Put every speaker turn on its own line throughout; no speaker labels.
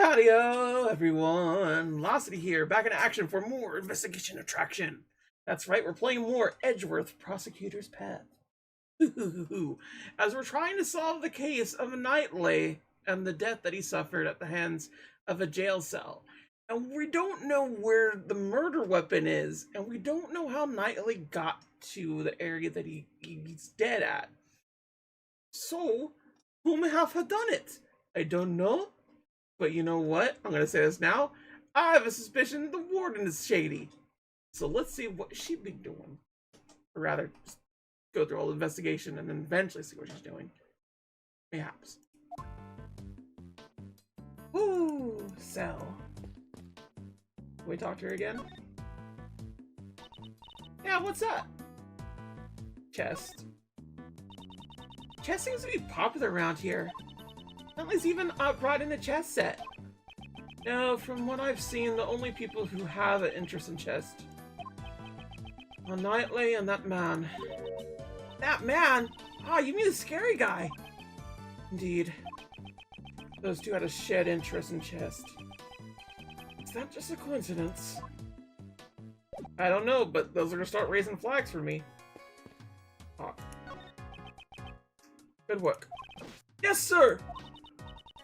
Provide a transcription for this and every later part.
Howdy-o, everyone! Locity here, back in action for more Investigation Attraction. That's right, we're playing more Edgeworth Prosecutor's Path. As we're trying to solve the case of Knightley and the death that he suffered at the hands of a jail cell. And we don't know where the murder weapon is, and we don't know how Knightley got to the area that he's dead at. So, who may have done it? I don't know. But you know what? I'm going to say this now. I have a suspicion the warden is shady. So let's see what she'd be doing. Or rather, just go through all the investigation and then eventually see what she's doing. Perhaps. Ooh, cell. Can we talk to her again? Yeah, what's up? Chest. Chest seems to be popular around here. Knightley's even brought in a chess set. No, from what I've seen, the only people who have an interest in chess are Knightley and that man. That man? Ah, you mean the scary guy? Indeed. Those two had a shared interest in chess. Is that just a coincidence? I don't know, but those are gonna start raising flags for me. Ah. Good work. Yes, sir!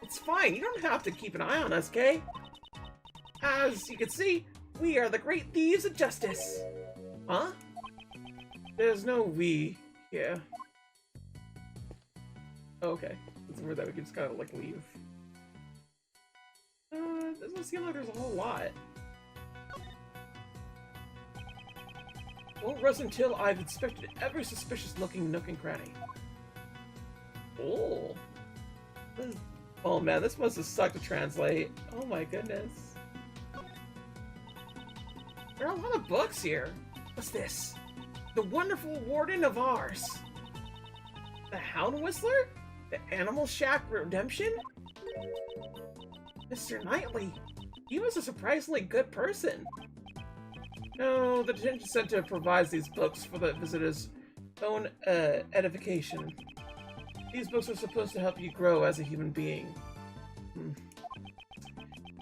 It's fine, you don't have to keep an eye on us, Kay. As you can see, we are the great thieves of justice. Huh? There's no we here. Okay. It's weird that we can just kind of, like, leave. Doesn't seem like there's a whole lot. Won't rest until I've inspected every suspicious-looking nook and cranny. Oh. Oh man, this must have sucked to translate. Oh my goodness. There are a lot of books here. What's this? The Wonderful Warden of Ours. The Hound Whistler? The Animal Shack Redemption? Mr. Knightley. He was a surprisingly good person. No, the detention center provides these books for the visitor's own edification. These books are supposed to help you grow as a human being.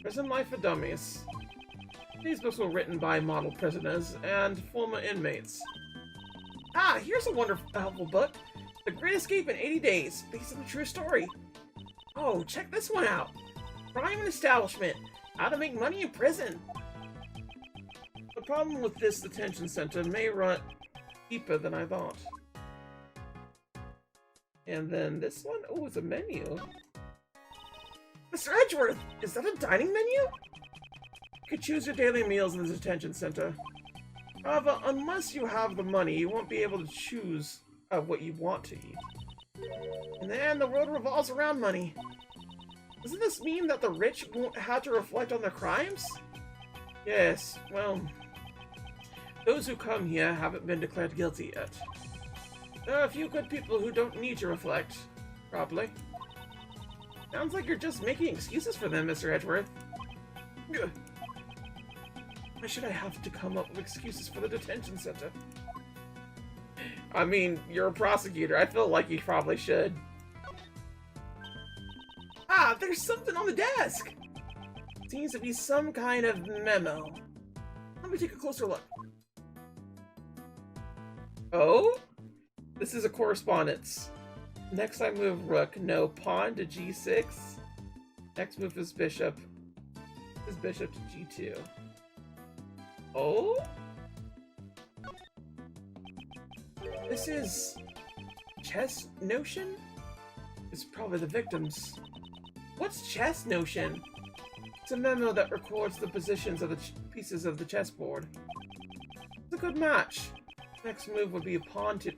Prison Life for Dummies. These books were written by model prisoners and former inmates. Ah, here's a wonderful, helpful book. The Great Escape in 80 Days, based on a true story. Oh, check this one out. Crime and Establishment. How to Make Money in Prison. The problem with this detention center may run deeper than I thought. And then this one, oh, it's a menu. Mr. Edgeworth, is that a dining menu? You could choose your daily meals in the detention center. However, unless you have the money, you won't be able to choose what you want to eat. In the end, the world revolves around money. Doesn't this mean that the rich won't have to reflect on their crimes? Yes, well, those who come here haven't been declared guilty yet. There are a few good people who don't need to reflect, probably. Sounds like you're just making excuses for them, Mr. Edgeworth. Why should I have to come up with excuses for the detention center? I mean, you're a prosecutor. I feel like you probably should. Ah, there's something on the desk! Seems to be some kind of memo. Let me take a closer look. Oh? This is a correspondence. Next I move rook. No, pawn to g6. Next move is bishop. Is bishop to g2. Oh? This is chess notion? It's probably the victims. What's chess notion? It's a memo that records the positions of the pieces of the chessboard. It's a good match. Next move would be a pawn to...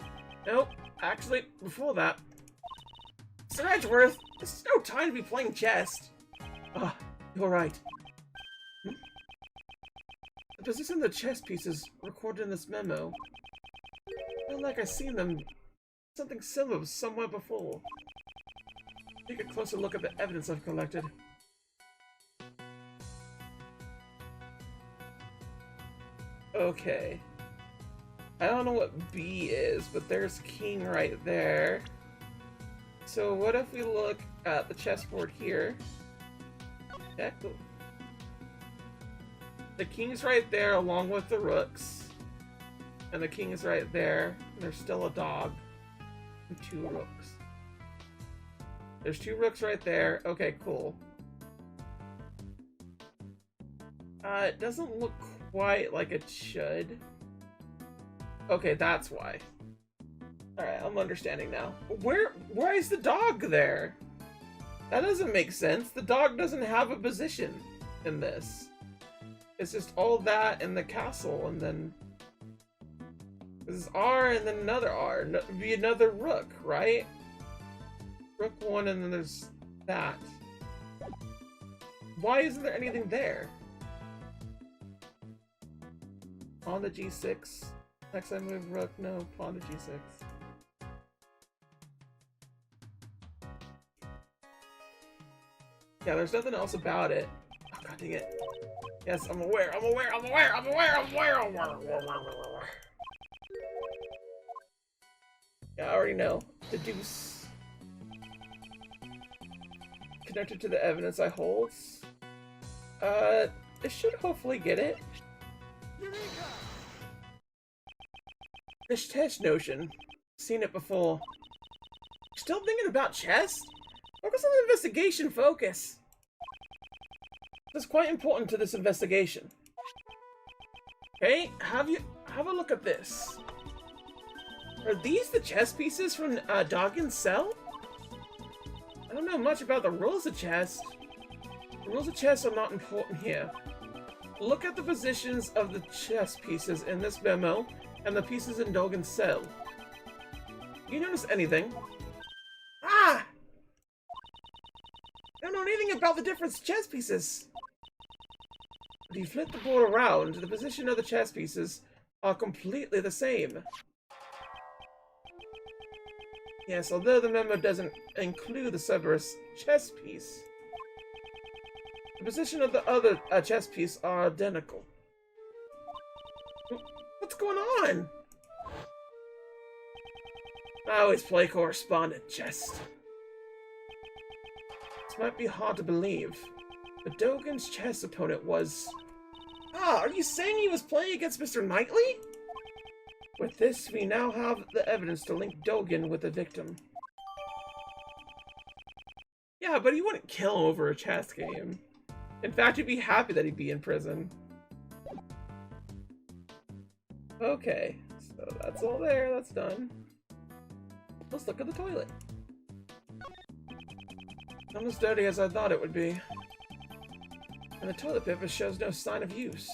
Nope, actually, before that. Sir Edgeworth, this is no time to be playing chess. Ah, you're right. The position of the chess pieces recorded in this memo. I feel like I've seen them. Something similar somewhere before. Take a closer look at the evidence I've collected. Okay. I don't know what B is, but there's king right there. So what if we look at the chessboard here? Yeah, cool. The king's right there along with the rooks. And the king is right there. There's still a dog. And 2 rooks. There's 2 rooks right there. Okay, cool. It doesn't look quite like it should. Okay, that's why. Alright, I'm understanding now. Why is the dog there? That doesn't make sense. The dog doesn't have a position in this. It's just all that in the castle, and then this is R and then another R. No, be another rook, right? Rook 1 and then there's that. Why isn't there anything there? Pawn to G6. Next I move rook. No, pawn to G6. Yeah, there's nothing else about it. Oh, god dang it. Yes, I'm aware. Yeah, I already know. The deuce. Connected to the evidence I hold. This should hopefully get it. This chess notion. Seen it before. Still thinking about chess? Focus on the investigation, focus. This is quite important to this investigation. Okay, have a look at this. Are these the chess pieces from Doggin's cell? I don't know much about the rules of chess. The rules of chess are not important here. Look at the positions of the chess pieces in this memo and the pieces in Doggin's cell. Do you notice anything? Ah! I don't know anything about the different chess pieces. If you flip the board around, the position of the chess pieces are completely the same. Yes, although the memo doesn't include the Cerberus chess piece, the position of the other chess piece are identical. What's going on? I always play correspondent chess. This might be hard to believe, but Dogen's chess opponent was... Ah, are you saying he was playing against Mr. Knightley? With this, we now have the evidence to link Dogen with the victim. Yeah, but he wouldn't kill him over a chess game. In fact, he'd be happy that he'd be in prison. Okay, so that's all there, that's done. Let's look at the toilet. Not as dirty as I thought it would be. And the toilet paper shows no sign of use.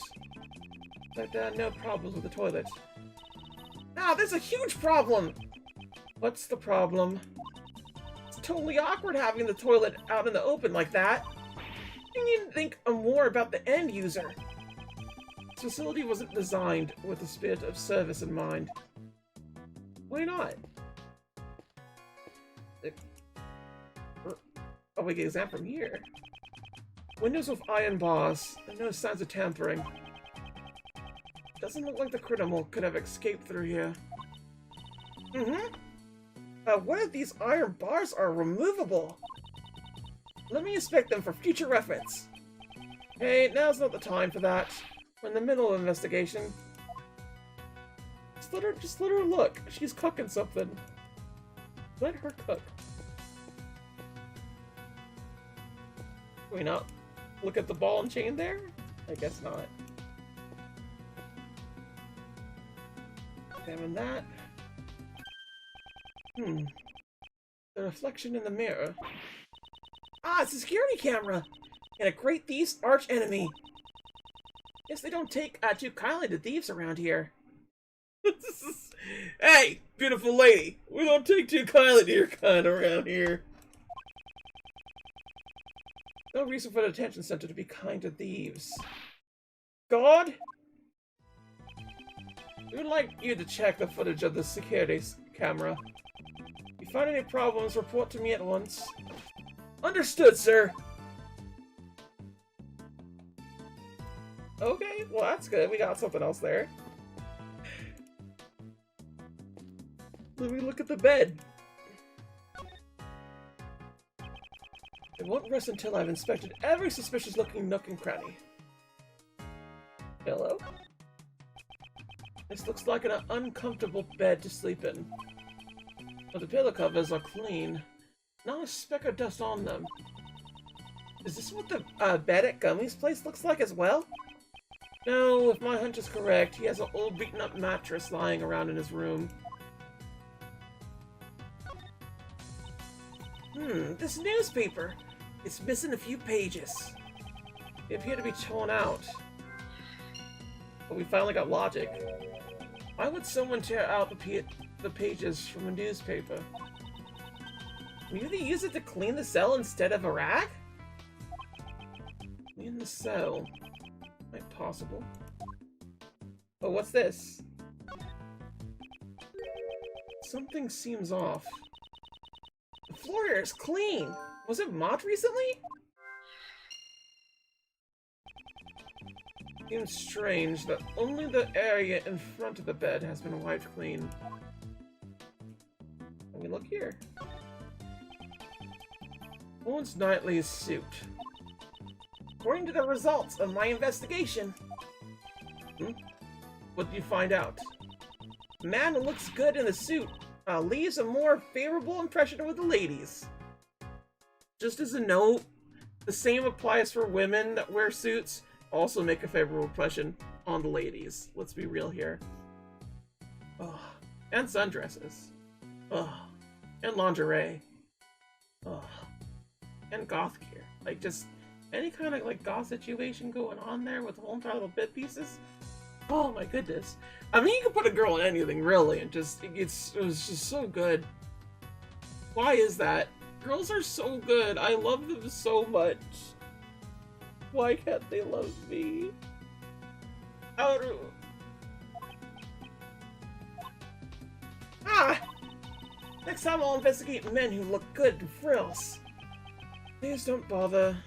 But no problems with the toilet. Ah, there's a huge problem! What's the problem? It's totally awkward having the toilet out in the open like that. You need to think more about the end user. This facility wasn't designed with the spirit of service in mind. Why not? Oh, we get exam from here. Windows with iron bars, and no signs of tampering. Doesn't look like the criminal could have escaped through here. What if these iron bars are removable? Let me inspect them for future reference. Hey, now's not the time for that. We're in the middle of investigation. Just let her look. She's cooking something. Let her cook. Can we not look at the ball and chain there? I guess not. Examine that. The reflection in the mirror. Ah, it's a security camera! And a great thief's arch enemy. Guess they don't take too kindly to thieves around here. Hey, beautiful lady! We don't take too kindly to your kind around here. No reason for the detention center to be kind to thieves. God? We would like you to check the footage of the security camera. If you find any problems, report to me at once. Understood, sir! Okay, well that's good. We got something else there. Let me look at the bed. I won't rest until I've inspected every suspicious-looking nook and cranny. Hello? This looks like an uncomfortable bed to sleep in. But the pillow covers are clean. Not a speck of dust on them. Is this what the bed at Gummy's place looks like as well? No, if my hunch is correct, he has an old beaten-up mattress lying around in his room. This newspaper. It's missing a few pages. They appear to be torn out. But we finally got logic. Why would someone tear out the pages from a newspaper? Maybe they use it to clean the cell instead of a rag? Clean the cell. Quite possible. Oh, what's this? Something seems off. The floor here is clean. Was it mopped recently? Seems strange that only the area in front of the bed has been wiped clean. Let me look here. Owens Knightley's suit. According to the results of my investigation. What did you find out? The man who looks good in the suit leaves a more favorable impression with the ladies. Just as a note, the same applies for women that wear suits. Also make a favorable impression on the ladies. Let's be real here. Oh, and sundresses. Oh, and lingerie. Oh, and goth gear. Like, just any kind of, like, goth situation going on there with whole entire little bit pieces. Oh my goodness. I mean, you can put a girl in anything, really, and just, it was just so good. Why is that? Girls are so good. I love them so much. Why can't they love me? How do... Next time I'll investigate men who look good in frills. Please don't bother.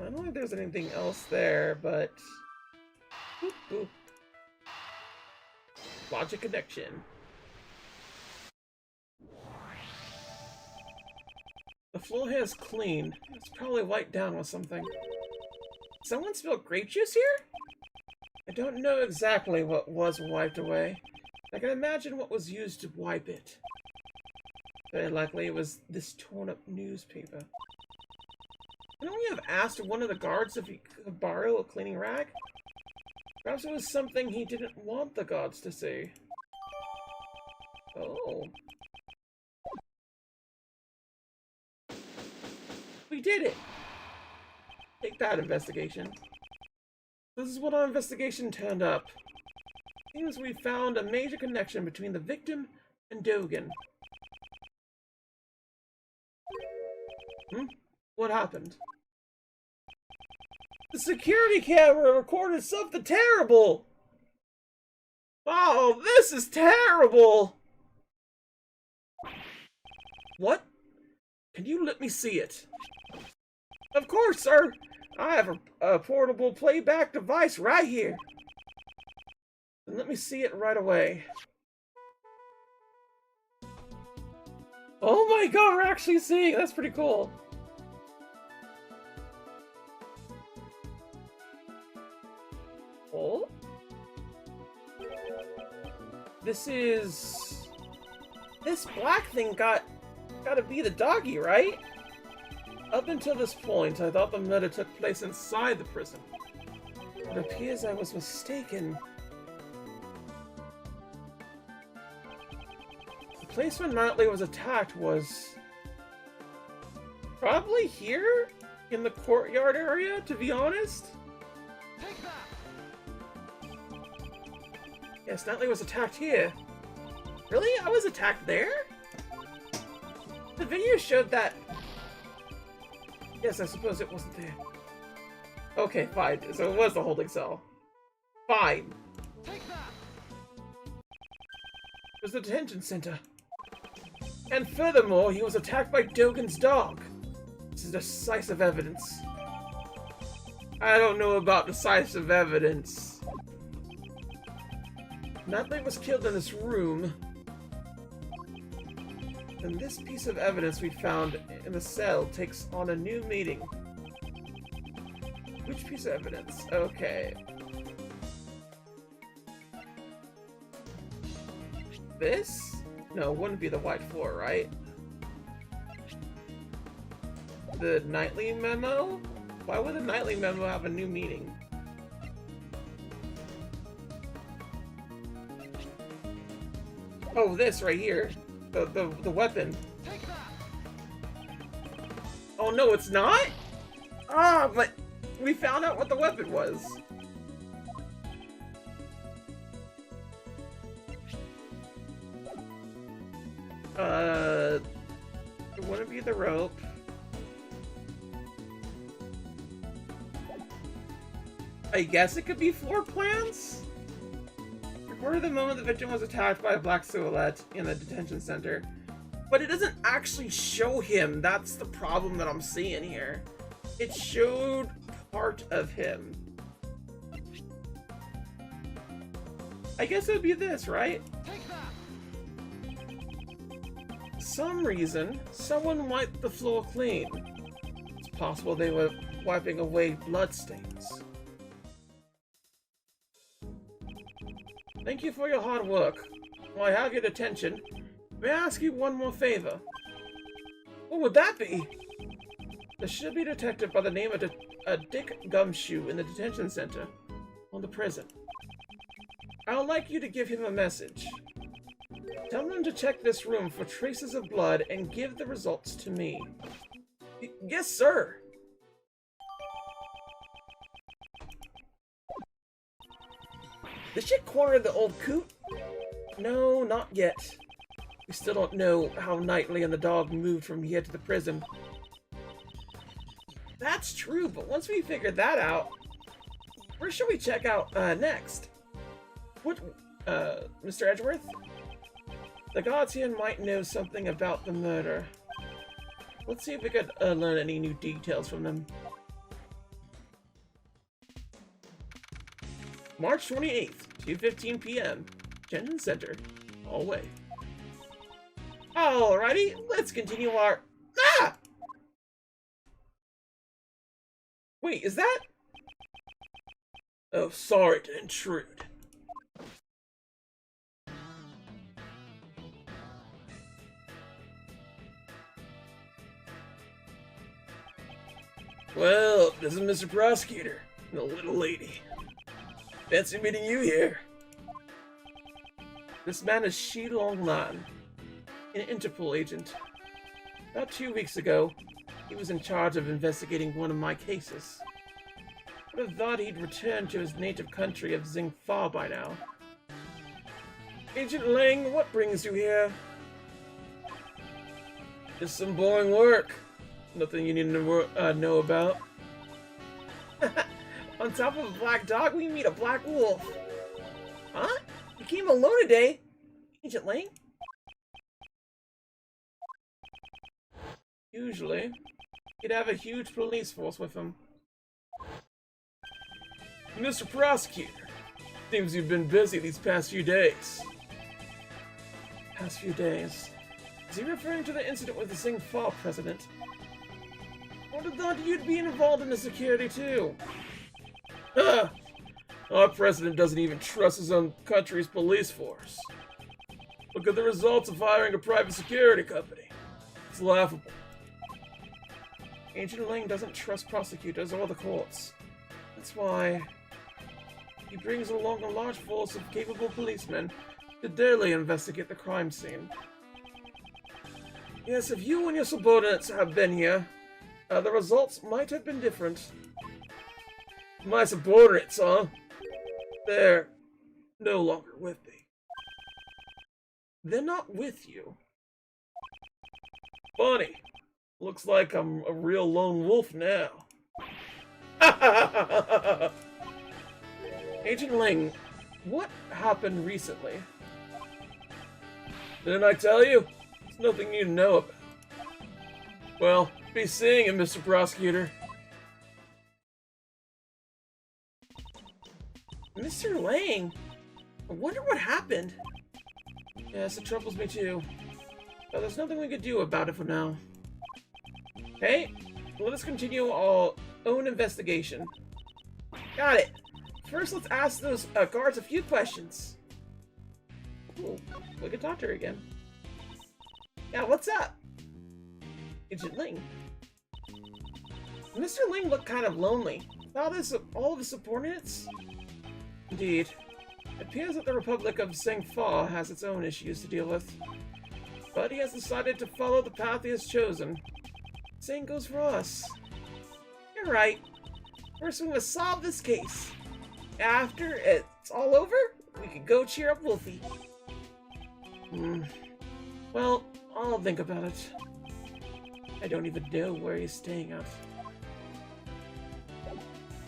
I don't know if there's anything else there, but... Boop. Logic connection. The floor here is clean. It's probably wiped down with something. Someone spilled grape juice here? I don't know exactly what was wiped away. I can imagine what was used to wipe it. Very likely it was this torn-up newspaper. Couldn't we have asked one of the guards if he could borrow a cleaning rag? Perhaps it was something he didn't want the guards to see. Oh. We did it! Take that, investigation. This is what our investigation turned up. Seems we found a major connection between the victim and Dogen. What happened? The security camera recorded something terrible! Oh, this is terrible! What? Can you let me see it? Of course, sir! I have a portable playback device right here. And let me see it right away. Oh my god, we're actually seeing it! That's pretty cool. Oh? This black thing gotta be the doggy, right? Up until this point, I thought the murder took place inside the prison. It appears I was mistaken. The place where Knightley was attacked was... probably here? In the courtyard area, to be honest? Take that! Yes, Knightley was attacked here. Really? I was attacked there? The video showed that... Yes, I suppose it wasn't there. Okay, fine. So it was the holding cell. Fine. Take that. It was the detention center. And furthermore, he was attacked by Dogen's dog. This is decisive evidence. I don't know about decisive evidence. Knightley was killed in this room. And this piece of evidence we found in the cell takes on a new meaning. Which piece of evidence? Okay. This? No, it wouldn't be the white floor, right? The nightly memo? Why would the nightly memo have a new meaning? Oh, this right here. The weapon. Oh no, it's not? Ah, but we found out what the weapon was. It wouldn't be the rope. I guess it could be floor plans? Recorded the moment the victim was attacked by a black silhouette in the detention center. But it doesn't actually show him. That's the problem that I'm seeing here. It showed part of him. I guess it would be this, right? Some reason, someone wiped the floor clean. It's possible they were wiping away bloodstains. Thank you for your hard work. While I have your detention, may I ask you one more favor? What would that be? There should be a detective by the name of Dick Gumshoe in the detention center on the prison. I would like you to give him a message. Tell him to check this room for traces of blood and give the results to me. Yes, sir. Did she corner the old coot? No, not yet. We still don't know how Knightley and the dog moved from here to the prison. That's true, but once we figure that out, where should we check out next? What, Mr. Edgeworth? The gods here might know something about the murder. Let's see if we could learn any new details from them. March 28th, 2:15 p.m. Detention Center, hallway. Alrighty, let's continue our... Ah! Wait, is that... Oh, sorry to intrude. Well, this is Mr. Prosecutor, the little lady. Fancy meeting you here. This man is Shilong Lan, an Interpol agent. About 2 weeks ago, he was in charge of investigating one of my cases. I would have thought he'd returned to his native country of Xingfa by now. Agent Lang, what brings you here? Just some boring work. Nothing you need to know about. On top of a black dog, we meet a black wolf. Huh? You came alone today, Agent Lang? Usually, he'd have a huge police force with him. Mr. Prosecutor, seems you've been busy these past few days. Past few days? Is he referring to the incident with the Xingfa president? I would have thought you'd be involved in the security too. Our president doesn't even trust his own country's police force. Look at the results of hiring a private security company. It's laughable. Agent Lang doesn't trust prosecutors or the courts. That's why he brings along a large force of capable policemen to daily investigate the crime scene. Yes, if you and your subordinates had been here, the results might have been different. My subordinates, huh? They're no longer with me. They're not with you? Funny. Looks like I'm a real lone wolf now. Agent Lang, what happened recently? Didn't I tell you? There's nothing you know about. Well, be seeing him, Mr. Prosecutor. Mr. Lang? I wonder what happened. Yes, it troubles me too. but there's nothing we could do about it for now. Okay, let us continue our own investigation. Got it. First, let's ask those guards a few questions. Ooh, we can talk to her again. Yeah, what's up? Agent Ling. Mr. Ling looked kind of lonely. All of his subordinates? Indeed. It appears that the Republic of Zhengfa has its own issues to deal with. But he has decided to follow the path he has chosen. Same goes for us. You're right. First we must solve this case. After it's all over, we can go cheer up Wolfie. Well, I'll think about it. I don't even know where he's staying at.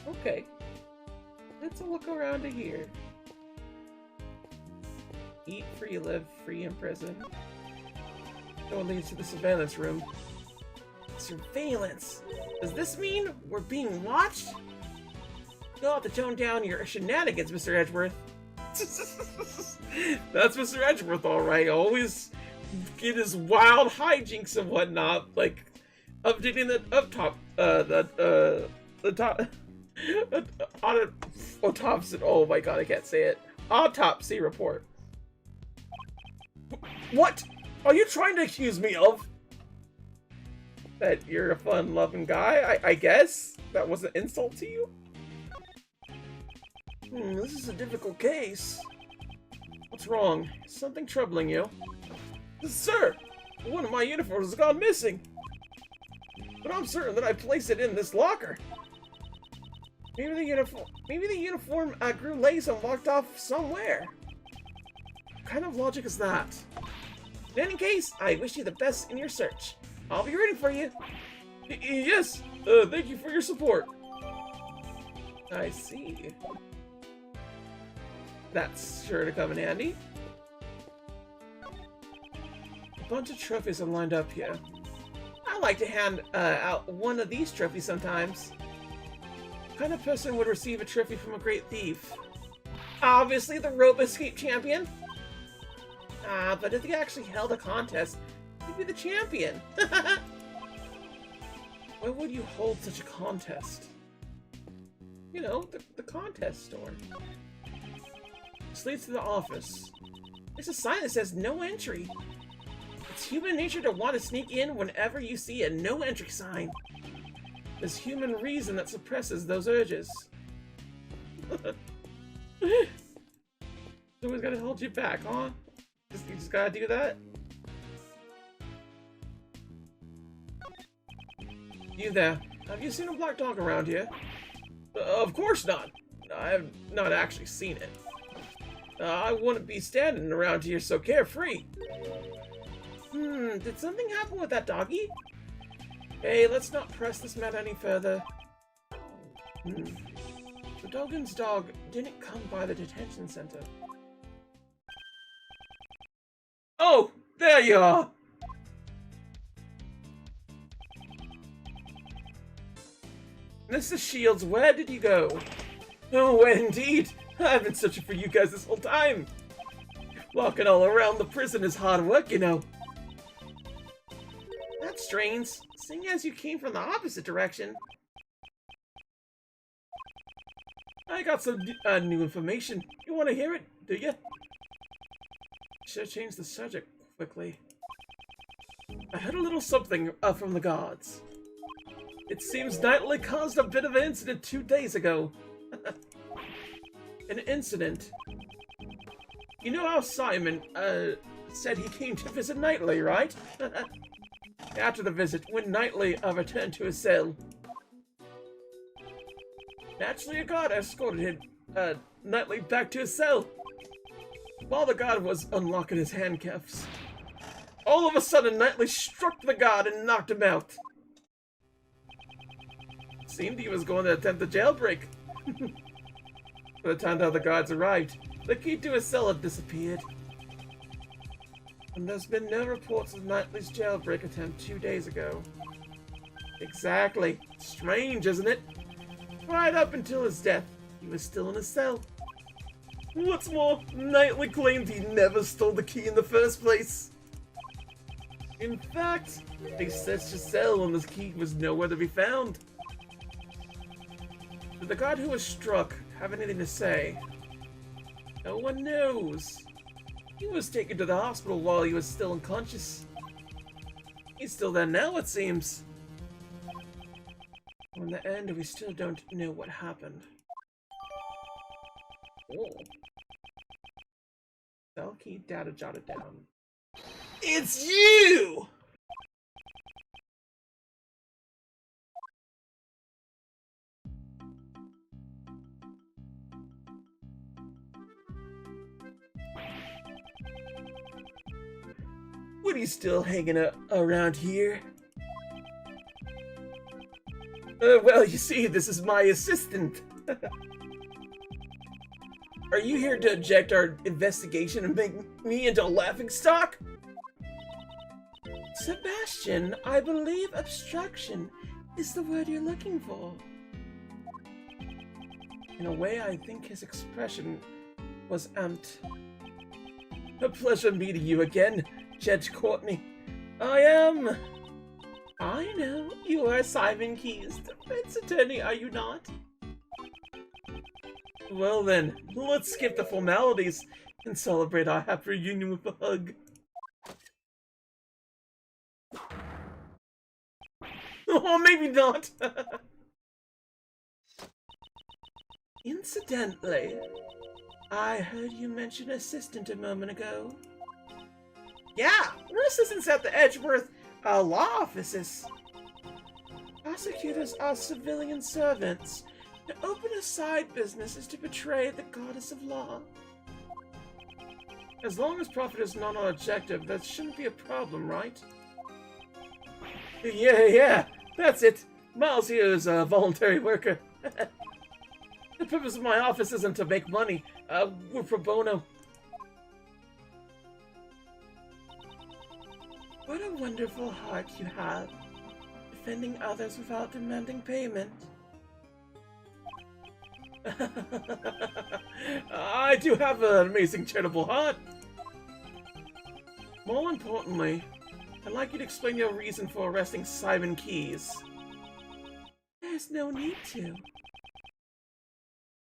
Okay. Let's look around to here. Eat free, live free in prison. Door leads to the surveillance room. Surveillance? Does this mean we're being watched? You'll have to tone down your shenanigans, Mr. Edgeworth. That's Mr. Edgeworth, alright. Always get his wild hijinks and whatnot, like updating the autopsy. Oh my god, I can't say it. Autopsy report. What are you trying to accuse me of? That you're a fun-loving guy? I guess that was an insult to you. This is a difficult case. What's wrong? Is something troubling you? Sir, one of my uniforms has gone missing. But I'm certain that I placed it in this locker. Maybe the uniform grew lace and walked off somewhere. What kind of logic is that? In any case, I wish you the best in your search. I'll be rooting for you. Yes, thank you for your support. I see. That's sure to come in handy. A bunch of trophies are lined up here. I like to hand out one of these trophies sometimes. What kind of person would receive a trophy from a great thief? Obviously the rope escape champion. But if he actually held a contest, he'd be the champion. Why would you hold such a contest? You know, the contest store. This leads to the office. There's a sign that says no entry. It's human nature to want to sneak in whenever you see a no entry sign. There's human reason that suppresses those urges. Someone's gotta hold you back, huh? You just gotta do that? You there. Have you seen a black dog around here? Of course not. I have not actually seen it. I wouldn't be standing around here so carefree. Did something happen with that doggy? Hey, let's not press this matter any further. The Dogen's dog didn't come by the detention center. Oh, there you are! Mr. Shields, where did you go? Oh, indeed! I've been searching for you guys this whole time! Walking all around the prison is hard work, you know. That's strange, seeing as you came from the opposite direction. I got some new information. You want to hear it, do you? Should change the subject quickly. I heard a little something from the guards. It seems Knightley caused a bit of an incident 2 days ago. An incident? You know how Simon, said he came to visit Knightley, right? After the visit, when Knightley returned to his cell. Naturally, a guard escorted Knightley back to his cell. While the guard was unlocking his handcuffs, all of a sudden, Knightley struck the guard and knocked him out. Seemed he was going to attempt a jailbreak. By the time the other guards arrived, the key to his cell had disappeared. And there's been no reports of Knightley's jailbreak attempt 2 days ago. Exactly. Strange, isn't it? Right up until his death, he was still in his cell. What's more, Knightley claimed he never stole the key in the first place. In fact, they searched his cell and the key was nowhere to be found. Did the guard who was struck have anything to say? No one knows. He was taken to the hospital while he was still unconscious. He's still there now, it seems. In the end, we still don't know what happened. Oh. Cell key data jotted down. It's you! What are you still hanging around here? Well, you see, this is my assistant. Are you here to object our investigation and make me into a laughingstock? Sebastian, I believe obstruction is the word you're looking for. In a way, I think his expression was amped. A pleasure meeting you again, Judge Courtney. I know, you are Simon Keyes, defense attorney, are you not? Well then, let's skip the formalities and celebrate our happy reunion with a hug. Oh, maybe not! Incidentally, I heard you mention assistant a moment ago. Yeah, we're assistants at the Edgeworth law offices. Prosecutors are civilian servants. To open a side business is to betray the goddess of law. As long as profit is not our objective, that shouldn't be a problem, right? Yeah, that's it. Miles here is a voluntary worker. The purpose of my office isn't to make money. We're pro bono. What a wonderful heart you have, defending others without demanding payment. I do have an amazing charitable heart. More importantly, I'd like you to explain your reason for arresting Simon Keyes. There's no need to.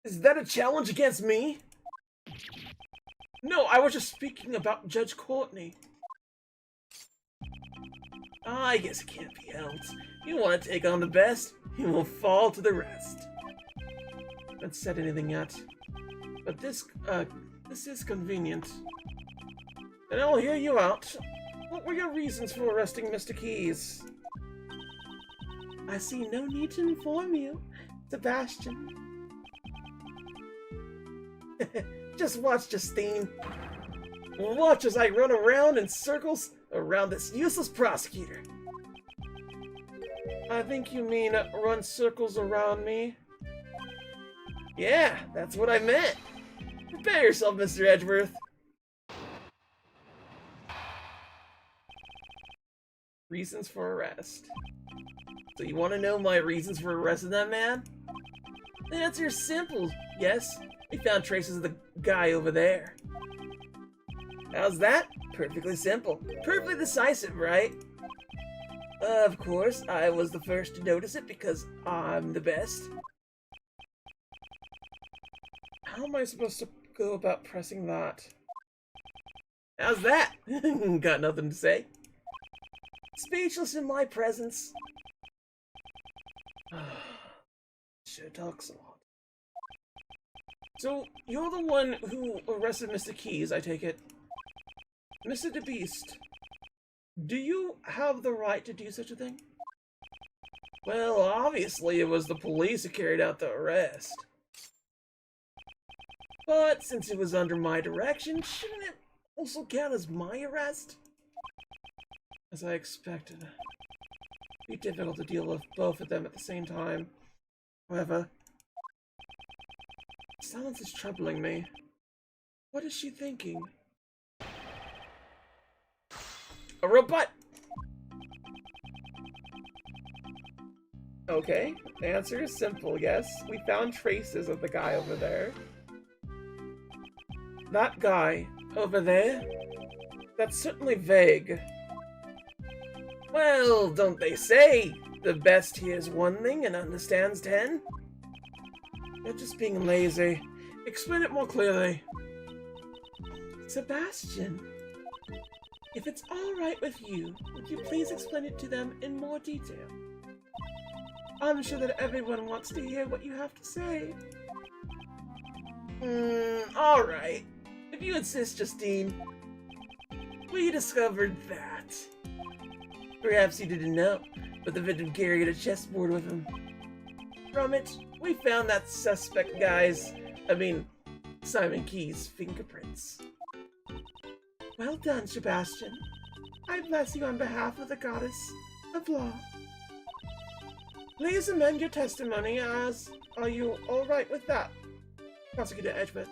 Is that a challenge against me? No, I was just speaking about Judge Courtney. I guess it can't be helped. You want to take on the best, you will fall to the rest. Haven't said anything yet, but this is convenient. And I'll hear you out. What were your reasons for arresting Mr. Keyes? I see no need to inform you, Sebastian. Just watch, Justine. Watch as I run around in circles around this useless prosecutor. I think you mean run circles around me. Yeah, that's what I meant. Prepare yourself, Mr. Edgeworth. Reasons for arrest. So you want to know my reasons for arresting that man? The answer is simple. Yes, we found traces of the guy over there. How's that? Perfectly simple. Perfectly decisive, right? Of course, I was the first to notice it because I'm the best. How am I supposed to go about pressing that? How's that? Got nothing to say. Speechless in my presence. Sure talks a lot. So, you're the one who arrested Mr. Keyes, I take it. Mr. DeBeast, do you have the right to do such a thing? Well, obviously it was the police who carried out the arrest. But since it was under my direction, shouldn't it also count as my arrest? As I expected. It'd be difficult to deal with both of them at the same time. However, silence is troubling me. What is she thinking? A robot! Okay, the answer is simple, yes. We found traces of the guy over there. That guy over there? That's certainly vague. Well, don't they say the best hears one thing and understands 10? You're just being lazy. Explain it more clearly. Sebastian, if it's all right with you, would you please explain it to them in more detail? I'm sure that everyone wants to hear what you have to say. All right. If you insist, Justine. We discovered that. Perhaps you didn't know, but the victim carried a chessboard with him. From it, we found that suspect Simon Key's fingerprints. Well done, Sebastian. I bless you on behalf of the goddess of law. Please amend your testimony as... Are you all right with that, Prosecutor Edgeworth?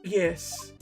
Yes.